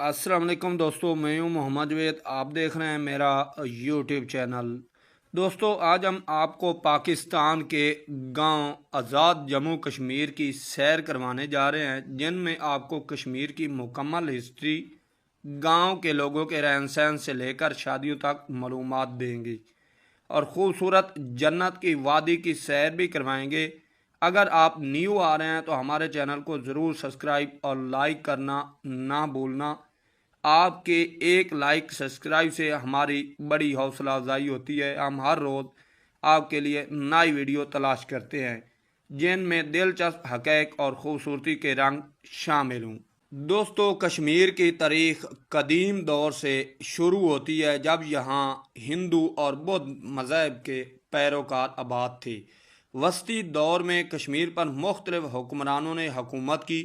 अस्सलाम वालेकुम दोस्तों, मैं हूं मोहम्मद वेद। आप देख रहे हैं मेरा यूट्यूब चैनल। दोस्तों, आज हम आपको पाकिस्तान के गांव आज़ाद जम्मू कश्मीर की सैर करवाने जा रहे हैं, जिनमें आपको कश्मीर की मुकम्मल हिस्ट्री, गांव के लोगों के रहन सहन से लेकर शादियों तक मालूमात देंगे और ख़ूबसूरत जन्नत की वादी की सैर भी करवाएंगे। अगर आप न्यू आ रहे हैं तो हमारे चैनल को ज़रूर सब्सक्राइब और लाइक करना ना भूलना। आपके एक लाइक सब्सक्राइब से हमारी बड़ी हौसला अफजाई होती है। हम हर रोज़ आपके लिए नई वीडियो तलाश करते हैं जिनमें दिलचस्प हक़ैक़ और ख़ूबसूरती के रंग शामिल हों। दोस्तों, कश्मीर की तारीख़ कदीम दौर से शुरू होती है, जब यहाँ हिंदू और बौद्ध मज़हब के पैरोकार आबाद थे। वस्ती दौर में कश्मीर पर मुख्तलिफ हुक्मरानों ने हुकूमत की,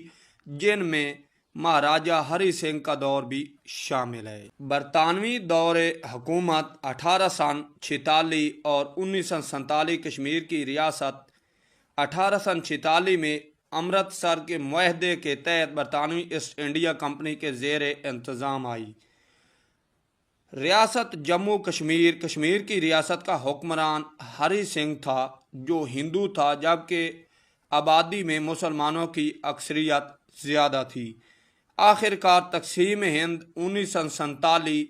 जिनमें महाराजा हरि सिंह का दौर भी शामिल है। बरतानवी दौर हुकूमत 1846 और 1947 कश्मीर की रियासत 1846 में अमृतसर के मुआहदे के तहत बरतानवी ईस्ट इंडिया कंपनी के ज़ेर इंतज़ाम आई। रियासत जम्मू कश्मीर कश्मीर की रियासत का हुक्मरान हरि सिंह था, जो हिंदू था, जबकि आबादी में मुसलमानों की अक्सरियत ज़्यादा थी। आखिरकार तकसीम हिंद 1947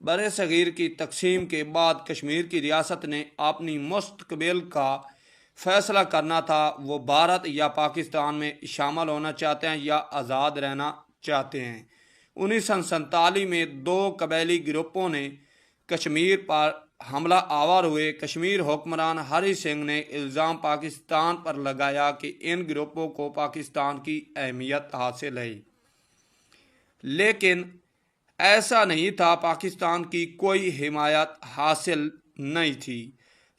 बर सग़ीर की तकसीम के बाद कश्मीर की रियासत ने अपनी मुस्तकबिल का फ़ैसला करना था। वो भारत या पाकिस्तान में शामिल होना चाहते हैं या आज़ाद रहना चाहते हैं। 1947 में दो कबायली ग्रुपों ने कश्मीर पर हमला आवर हुए। कश्मीर हुक्मरान हरि सिंह ने इल्ज़ाम पाकिस्तान पर लगाया कि इन ग्रुपों को पाकिस्तान की अहमियत हासिल है, लेकिन ऐसा नहीं था। पाकिस्तान की कोई हिमायत हासिल नहीं थी।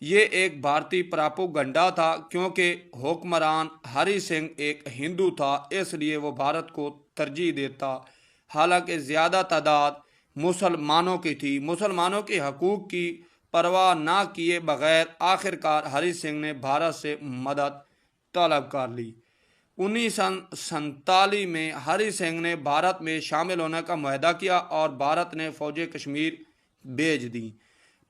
ये एक भारतीय प्रोपेगेंडा था, क्योंकि हुक्मरान हरि सिंह एक हिंदू था, इसलिए वो भारत को तरजीह देता। हालांकि ज़्यादा तादाद मुसलमानों की थी। मुसलमानों के हकूक़ की परवाह ना किए बगैर आखिरकार हरि सिंह ने भारत से मदद तलब कर ली। 1947 में हरि सिंह ने भारत में शामिल होने का मुआहदा किया और भारत ने फ़ौजें कश्मीर भेज दी।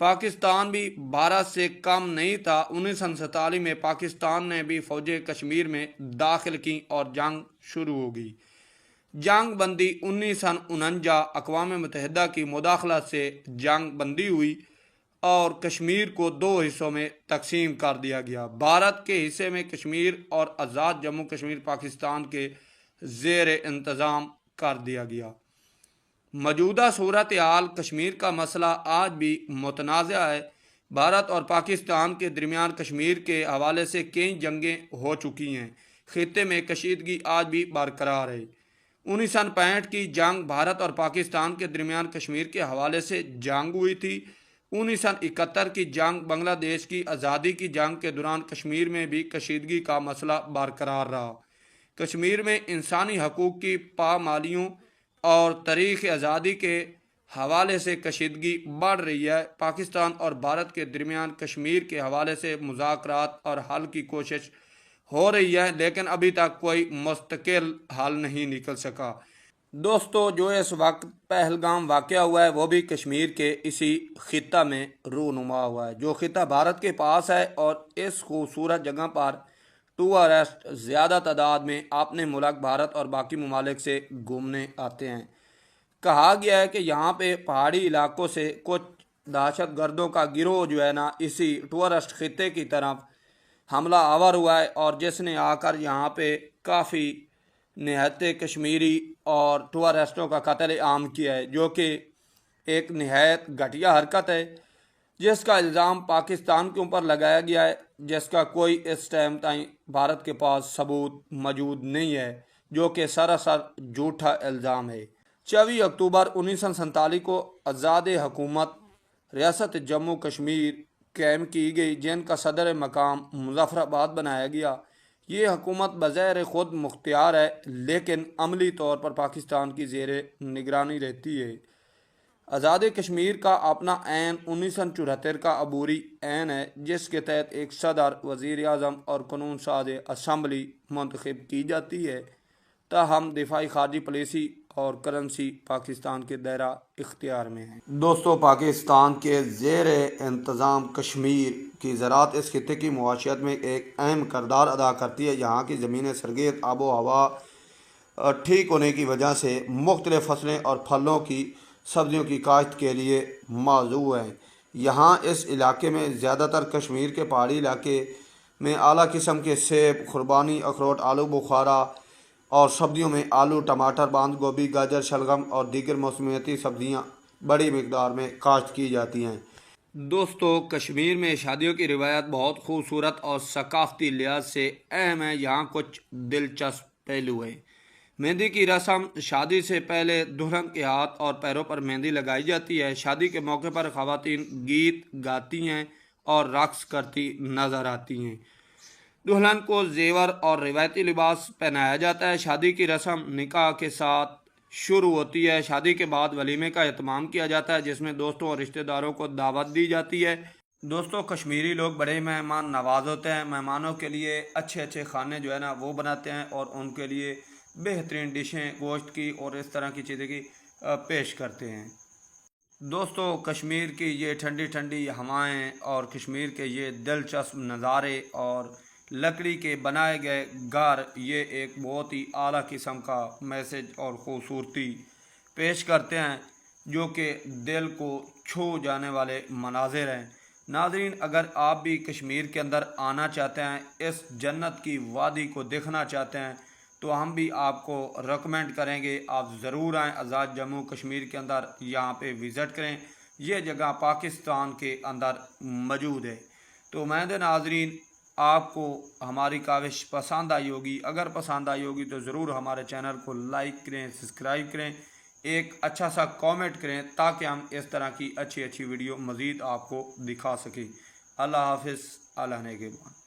पाकिस्तान भी भारत से कम नहीं था। 1947 में पाकिस्तान ने भी फ़ौजें कश्मीर में दाखिल की और जंग शुरू हो गई। जंग बंदी 1949 अक़वाम मुत्तहिदा की मुदाखलत से जंग बंदी हुई और कश्मीर को दो हिस्सों में तकसीम कर दिया गया। भारत के हिस्से में कश्मीर और आज़ाद जम्मू कश्मीर पाकिस्तान के ज़ेर इंतज़ाम कर दिया गया। मौजूदा सूरत हाल कश्मीर का मसला आज भी मुतनाज़ा है। भारत और पाकिस्तान के दरमियान कश्मीर के हवाले से कई जंगें हो चुकी हैं। खित्ते में कशीदगी आज भी बरकरार है। 1965 की जंग भारत और पाकिस्तान के दरमियान कश्मीर के हवाले से जंग हुई थी। 1971 की जंग बांग्लादेश की आज़ादी की जंग के दौरान कश्मीर में भी कशीदगी का मसला बरकरार रहा। कश्मीर में इंसानी हकूक़ की पामालियों और तारीख़ आज़ादी के हवाले से कशीदगी बढ़ रही है। पाकिस्तान और भारत के दरमियान कश्मीर के हवाले से मुज़ाकरात और हल की कोशिश हो रही है, लेकिन अभी तक कोई मुस्तकिल हल नहीं निकल सका। दोस्तों, जो इस वक्त पहलगाम वाक़या हुआ है वो भी कश्मीर के इसी खित्ता में रूनुमा हुआ है, जो खित्ता भारत के पास है, और इस खूबसूरत जगह पर टूरिस्ट ज़्यादा तादाद में अपने मुल्क भारत और बाकी ममालिक से घूमने आते हैं। कहा गया है कि यहाँ पे पहाड़ी इलाकों से कुछ दहशत गर्दों का गिरोह जो है ना, इसी टूरिस्ट खित्ते की तरफ हमला आवर हुआ है, और जिसने आकर यहाँ पे काफ़ी निहत्ते कश्मीरी और टूरिस्टों का कत्ल आम किया है, जो कि एक निहायत घटिया हरकत है, जिसका इल्ज़ाम पाकिस्तान के ऊपर लगाया गया है, जिसका कोई इस टाइम ताईं भारत के पास सबूत मौजूद नहीं है, जो कि सरासर झूठा इल्ज़ाम है। 24 अक्टूबर 1947 को आज़ाद हुकूमत रियासत जम्मू कश्मीर कायम की गई, जिनका सदर मकाम मुजफ्फराबाद बनाया गया। ये हुकूमत बज़ैर ख़ुद मुख्तियार है, लेकिन अमली तौर पर पाकिस्तान की ज़ेर निगरानी रहती है। आज़ाद कश्मीर का अपना ऐन 1974 का अबूरी ऐन है, जिसके तहत एक सदर, वज़ीर आज़म और कानून साज़ असम्बली मुंतखब की जाती है। ताहम दिफाई, खारजी पॉलिसी اور کرنسی پاکستان کے دائرہ اختیار میں ہے۔ دوستو، پاکستان کے زیر انتظام کشمیر کی زراعت اس خطے کی معیشت میں ایک اہم کردار ادا کرتی ہے۔ یہاں کی زمینیں سرگرم آب و ہوا ٹھیک ہونے کی وجہ سے مختلف فصلیں اور پھلوں کی سبزیوں کی کاشت کے لیے موزوں ہیں۔ یہاں اس علاقے میں زیادہ تر کشمیر کے پہاڑی علاقے میں اعلیٰ قسم کے سیب، خوردنی، اخروٹ، آلو بخارا اور سبزیوں میں آلو، ٹماٹر، بند گوبھی، گاجر، شلگم اور دیگر موسمیاتی سبزیاں بڑی مقدار میں کاشت کی جاتی ہیں۔ دوستو، کشمیر میں شادیوں کی روایت بہت خوبصورت اور ثقافتی لحاظ سے اہم ہے۔ یہاں کچھ دلچسپ پہلو ہیں۔ مہندی کی رسم: شادی سے پہلے دلہن کے ہاتھ اور پیروں پر مہندی لگائی جاتی ہے۔ شادی کے موقع پر خواتین گیت گاتی ہیں اور رقص کرتی نظر آتی ہیں۔ دلہن کو زیور اور روایتی لباس پہنایا جاتا ہے۔ شادی کی رسم نکاح کے ساتھ شروع ہوتی ہے۔ شادی کے بعد ولیمے کا اہتمام کیا جاتا ہے، جس میں دوستوں اور رشتہ داروں کو دعوت دی جاتی ہے۔ دوستوں، کشمیری لوگ بڑے مہمان نواز ہوتے ہیں۔ مہمانوں کے لیے اچھے اچھے کھانے جو ہے نا وہ بناتے ہیں اور ان کے لیے بہترین ڈشیں گوشت کی اور اس طرح کی چیزیں کی پیش کرتے ہیں۔ دوستو، کشمیر کی یہ ٹھنڈی ٹھنڈی ہوائیں اور کشمیر کے یہ دلچسپ نظارے اور لکڑی کے بنائے گئے گھر، یہ ایک بہت ہی اعلیٰ قسم کا میسج اور خوبصورتی پیش کرتے ہیں، جو کہ دل کو چھو جانے والے مناظر ہیں۔ ناظرین، اگر آپ بھی کشمیر کے اندر آنا چاہتے ہیں، اس جنت کی وادی کو دیکھنا چاہتے ہیں، تو ہم بھی آپ کو ریکمینڈ کریں گے آپ ضرور آئیں آزاد جموں کشمیر کے اندر، یہاں پہ وزٹ کریں۔ یہ جگہ پاکستان کے اندر موجود ہے۔ تو مہندے ناظرین، آپ کو ہماری کاوش پسند آئی ہوگی۔ اگر پسند آئی ہوگی تو ضرور ہمارے چینل کو لائک کریں، سبسکرائب کریں، ایک اچھا سا کامنٹ کریں تاکہ ہم اس طرح کی اچھی اچھی ویڈیو مزید آپ کو دکھا سکیں۔ اللہ حافظ، اللہ نگہبان۔